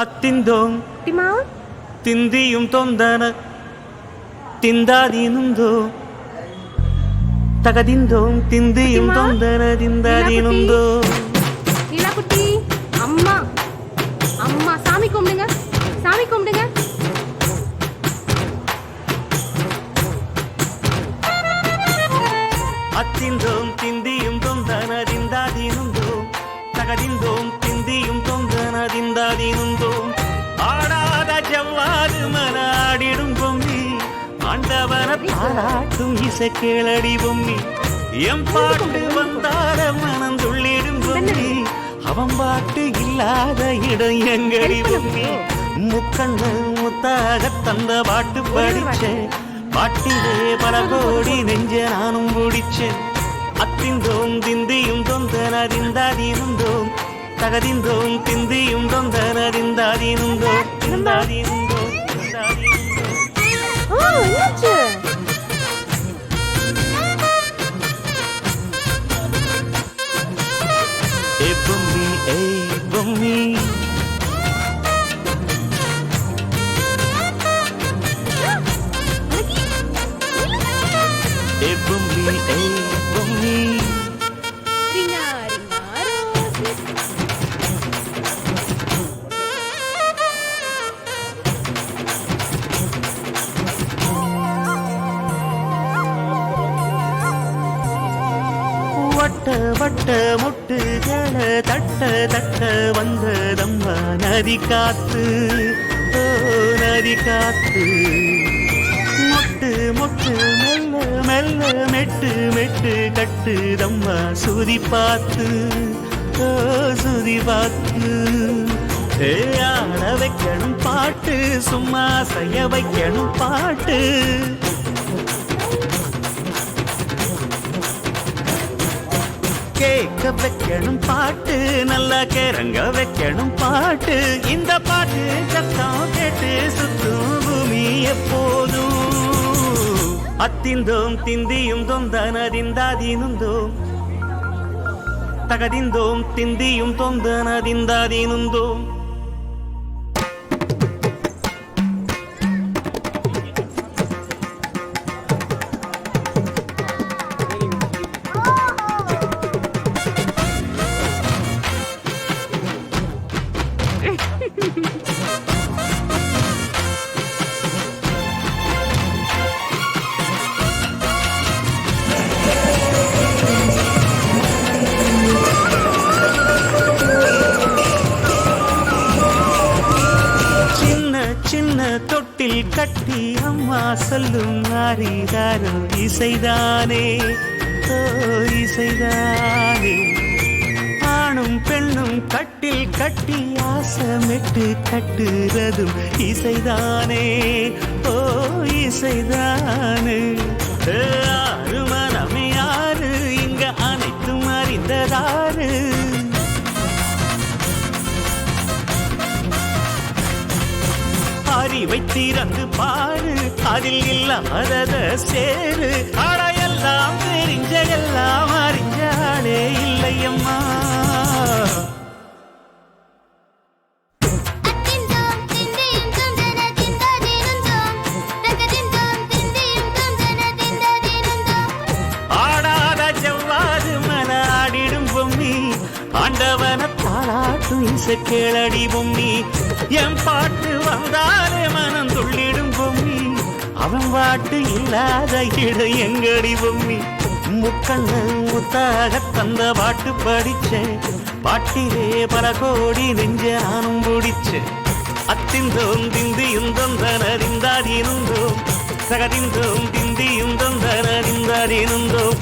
അത്തിന്തോം തിന്തിയും തൊന്തന തിന്താതീനുന്തോ തകതിന്തോം തിന്തിയും തൊന്തന തിന്താതീനുന്തോ. நிலாக்குட்டி அம்மா அம்மா சாமி கும்பிடுங்க, சாமி கும்பிடுங்க. அத்திந்தோம் திந்தியும் தொந்தன திந்தாதீனுந்தோ தகதிந்தோம் திந்தியும் தொந்தன திந்தாதீனுந்தோ. ஆடாத ஜவ்வாது மனாடிடும் பொம்மி ஆண்டவன பாராட்டும் இசை கேளடி பொம்மி. எம் பாட்டு வந்தார மனம் துள்ளிடும் பொம்மி அவன் பாட்டு இல்லாத இடம் எங்கடி பொம்மி. முக்கண்ணு முத்தாக தந்த பாட்டு படிச்சேன் பாட்டிலே பல கோடி நெஞ்ச நானும் பிடிச்சேன். அத்திந்தோம் திந்தியும் தொந்தனறிந்தாதீனுந்தோம் தகதிந்தோம் திந்தியும் தொந்தனறிந்தாதீனுந்தோம் திந்தாதீனுந்தோம் ஏ பொம்மி ஏ பொம்மி ஏ பொம்மி ஏ பொம்மி. வட்ட வட்ட முட்டுகள தட்ட தட்ட வந்ததம்மா நதி காத்து ஓ நதி காத்து. மொட்டு மொட்டு மெல்ல மெல்ல மெட்டு மெட்டு கட்டுதம்மா சுதி பார்த்து ஓ சுதி பார்த்து. ஆட வைக்கணும் பாட்டு சும்மா செய்ய வைக்கணும் பாட்டு. கேட்க வைக்கணும் பாட்டு நல்லா கேரங்க வைக்கணும் பாட்டு. இந்த பாட்டு சத்தம் கேட்டு சுத்தும் பூமி எப்போதும். அத்திந்தோம் திந்தியும் தொந்தனதிந்தாதீனுந்தோம் தகதிந்தோம் திந்தியும் தொந்தனதிந்தாதீனுந்தோம். சின்ன தொட்டில் கட்டி அம்மா சொல்லும் ஆரிதாரோ இசைதானே ஓ இசைதானே. ஆணும் பெண்ணும் கட்டில் கட்டி ஆசமிட்டு கட்டுறதும் இசைதானே ஓ இசைதானே. ஆறு மனமே யாரு இங்க அனைத்தும் அறிந்ததாரு. அறிவை திறந்து பாரு அதில் இல்லாதத சேரு. அடையெல்லாம் தெரிஞ்ச எல்லாம் அறிஞ்சாலே இல்லையம்மா. ஆடாத ஜவ்வாது மனாடிடும் பொம்மி ஆண்டவன பாராட்டும் இசை கேளடி பொம்மி. என் பாட்டு வந்தாலே மனம் துள்ளிடும் பொம்மி அவன் பாட்டு இல்லாத இடம் எங்கடி பொம்மி. முக்கண்ணு முத்தாக தந்த பாட்டு படிச்சேன் பாட்டிலே பல கோடி நெஞ்ச நானும் பிடிச்சேன். அத்திந்தோம் திந்தியும் தொந்தனறிந்தாதீனுந்தோம் தகதிந்தோம் திந்தியும் தொந்தனறிந்தாதீனுந்தோம்.